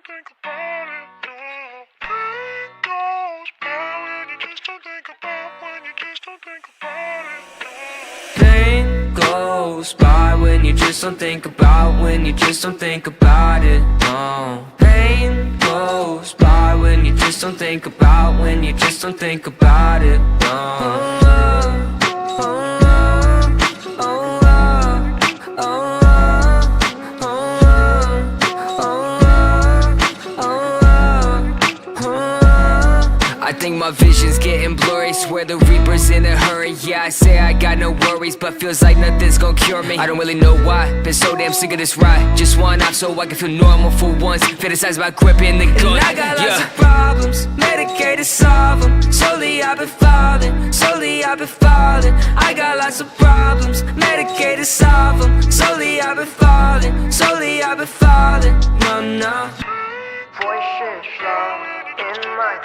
think about it, no. Pain goes by when you just don't think about, when you just don't think about it, no. Pain goes by when you just don't think about, when you just don't think about it, no. Pain goes by when you just don't think about, when you just don't think about it, no. I think my vision's getting blurry, swear the Reaper's in a hurry. Yeah, I say I got no worries, but feels like nothing's gonna cure me. I don't really know why, been so damn sick of this ride. Just one off so I can feel normal for once. Fantasize about gripping the gun. And I got lots of problems, medicated, solve them. Slowly I've been falling, slowly I've been falling. I got lots of problems, medicated, solve them. Slowly I've been falling, slowly I've been falling. No, no. Voices low in my